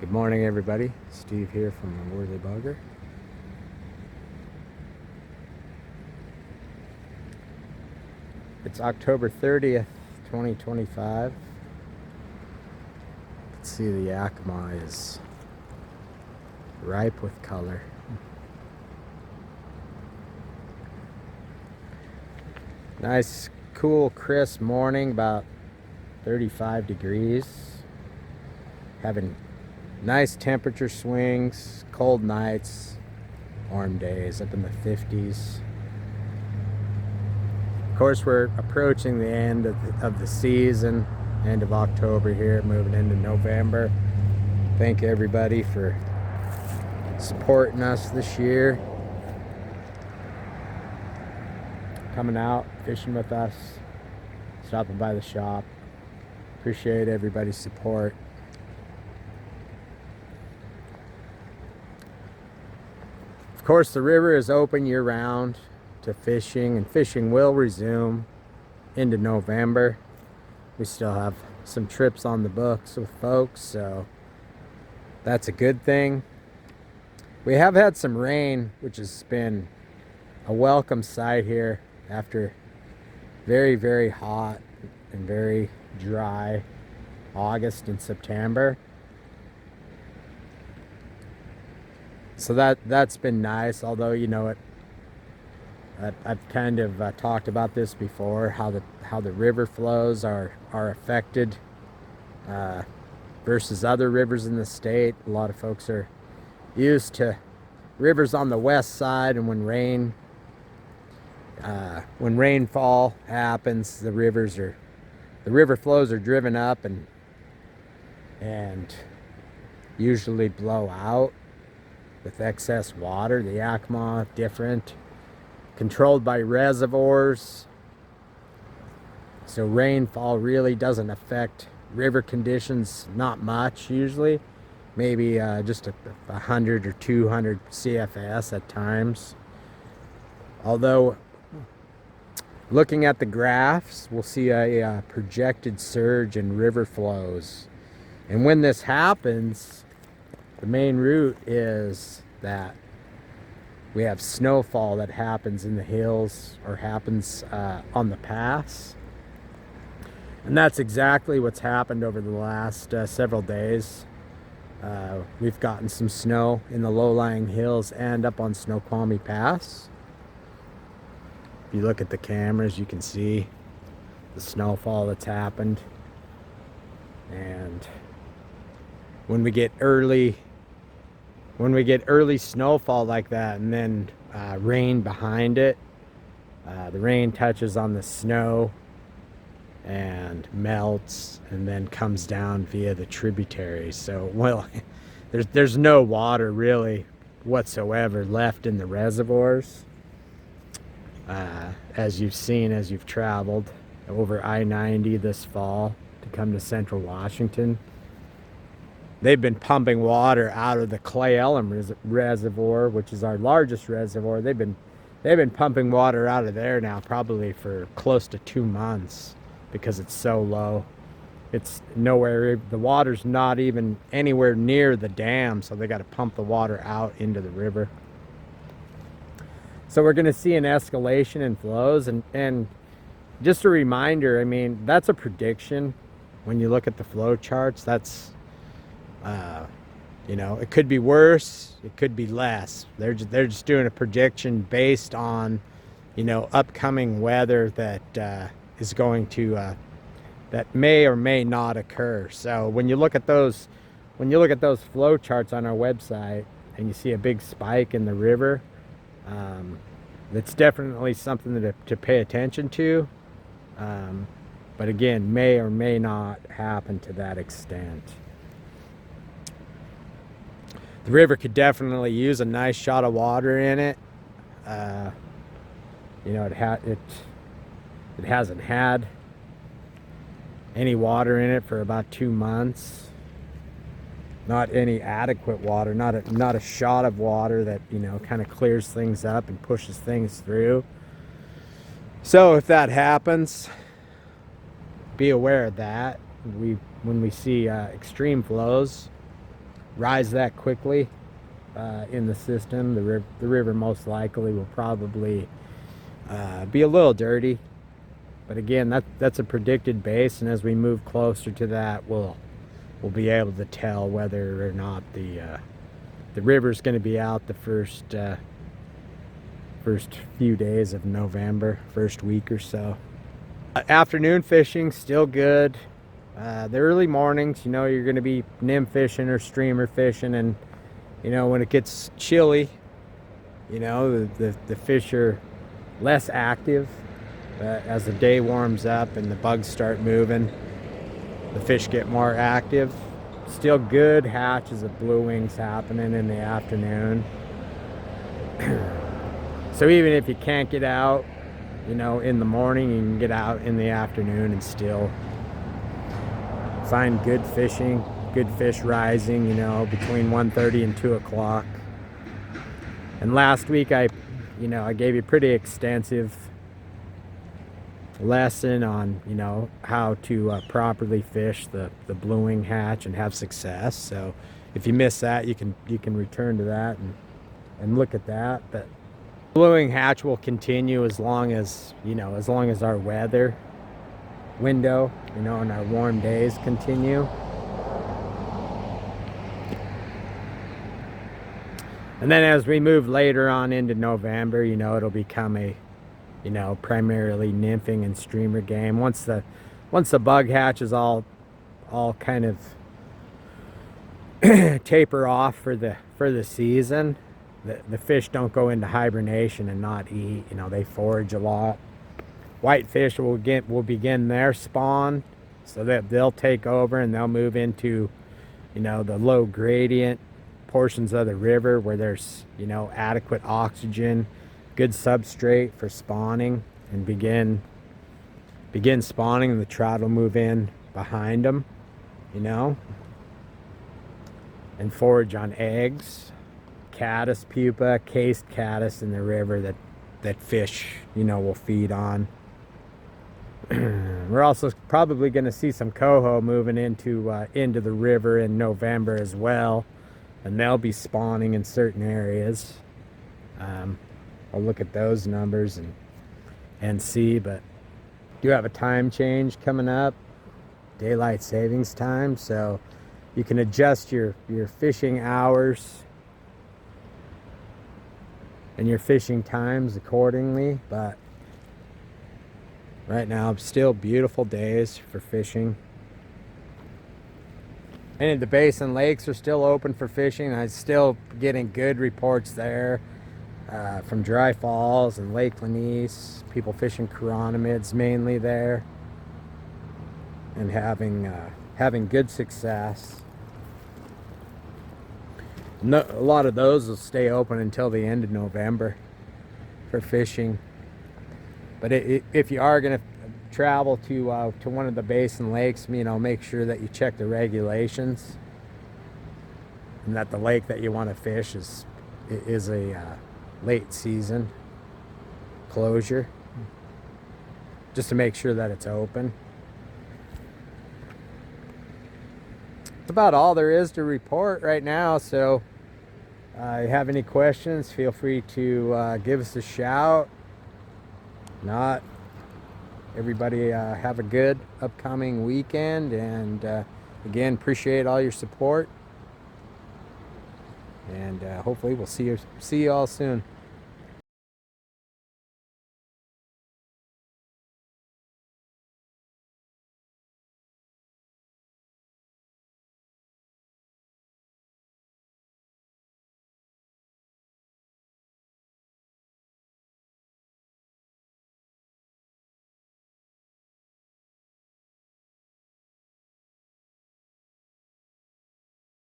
Good morning, everybody. Steve here from Worley Bugger. It's October 30th, 2025. Let's see, the Yakima is ripe with color. Nice, cool, crisp morning, about 35 degrees. Having nice temperature swings, cold nights, warm days up in the 50s. Of course, we're approaching the end of the season, end of October here, moving into November. Thank everybody for supporting us this year, coming out, fishing with us, stopping by the shop. Appreciate everybody's support. Of course, the river is open year-round to fishing, and fishing will resume into November. We still have some trips on the books with folks, so that's a good thing. We have had some rain, which has been a welcome sight here after very, very hot and very dry August and September. So that's been nice, although, you know, I've kind of talked about this before, how the river flows are affected versus other rivers in the state. A lot of folks are used to rivers on the west side, and when rainfall happens, the river flows are driven up and usually blow out with excess water. The Yakima, different, controlled by reservoirs, so rainfall really doesn't affect river conditions, not much usually, maybe just 100 or 200 CFS at times. Although looking at the graphs, we'll see a projected surge in river flows, and when this happens, the main root is that we have snowfall that happens in the hills or happens on the pass. And that's exactly what's happened over the last several days. We've gotten some snow in the low-lying hills and up on Snoqualmie Pass. If you look at the cameras, you can see the snowfall that's happened. And when we get early snowfall like that, and then rain behind it, the rain touches on the snow and melts and then comes down via the tributaries. So, well, there's no water really whatsoever left in the reservoirs. As you've seen, as you've traveled over I-90 this fall to come to Central Washington, they've been pumping water out of the Clay Elm Reservoir, which is our largest reservoir. They've been pumping water out of there now probably for close to 2 months because it's so low. It's nowhere, the water's not even anywhere near the dam, so they got to pump the water out into the river. So we're going to see an escalation in flows, and just a reminder, I mean, that's a prediction. When you look at the flow charts, that's you know, it could be worse, it could be less. They're just doing a prediction based on, you know, upcoming weather that is going to that may or may not occur. So when you look at those flow charts on our website and you see a big spike in the river, that's definitely something to pay attention to. But again, may or may not happen to that extent. The river could definitely use a nice shot of water in it. You know, it hasn't had any water in it for about 2 months. Not any adequate water, not a shot of water that, you know, kind of clears things up and pushes things through. So if that happens, be aware of that. When we see extreme flows, rise that quickly in the system. The river most likely will probably be a little dirty, but again, that's a predicted base, and as we move closer to that, we'll be able to tell whether or not the river's going to be out the first few days of November, first week or so. Afternoon fishing still good. The early mornings, you know, you're going to be nymph fishing or streamer fishing, and you know, when it gets chilly, you know, the fish are less active. As the day warms up and the bugs start moving, the fish get more active. Still good hatches of blue wings happening in the afternoon. So even if you can't get out, you know, in the morning, you can get out in the afternoon and still find good fishing, good fish rising, you know, between 1:30 and 2 o'clock. And last week I gave you a pretty extensive lesson on, you know, how to properly fish the blue wing hatch and have success. So if you miss that, you can return to that and look at that. But blue wing hatch will continue as long as, you know, as long as our weather window, you know, and our warm days continue. And then as we move later on into November, you know, it'll become a, you know, primarily nymphing and streamer game. Once the bug hatches all kind of taper off for the season, the fish don't go into hibernation and not eat. You know, they forage a lot. Whitefish will begin their spawn, so that they'll take over and they'll move into, you know, the low gradient portions of the river where there's, you know, adequate oxygen, good substrate for spawning, and begin spawning, and the trout will move in behind them, you know, and forage on eggs, caddis pupa, cased caddis in the river that fish, you know, will feed on. We're also probably going to see some coho moving into the river in November as well, and they'll be spawning in certain areas. I'll look at those numbers and see, but do have a time change coming up, daylight savings time, so you can adjust your fishing hours and your fishing times accordingly. But right now, still beautiful days for fishing. And the Basin lakes are still open for fishing. I'm still getting good reports there from Dry Falls and Lake Lanise. People fishing chironomids mainly there and having good success. A lot of those will stay open until the end of November for fishing. But if you are going to travel to one of the Basin lakes, you know, make sure that you check the regulations and that the lake that you want to fish is a late season closure, just to make sure that it's open. That's about all there is to report right now. So if you have any questions, feel free to give us a shout. Not everybody have a good upcoming weekend, and again, appreciate all your support, and hopefully we'll see you all soon.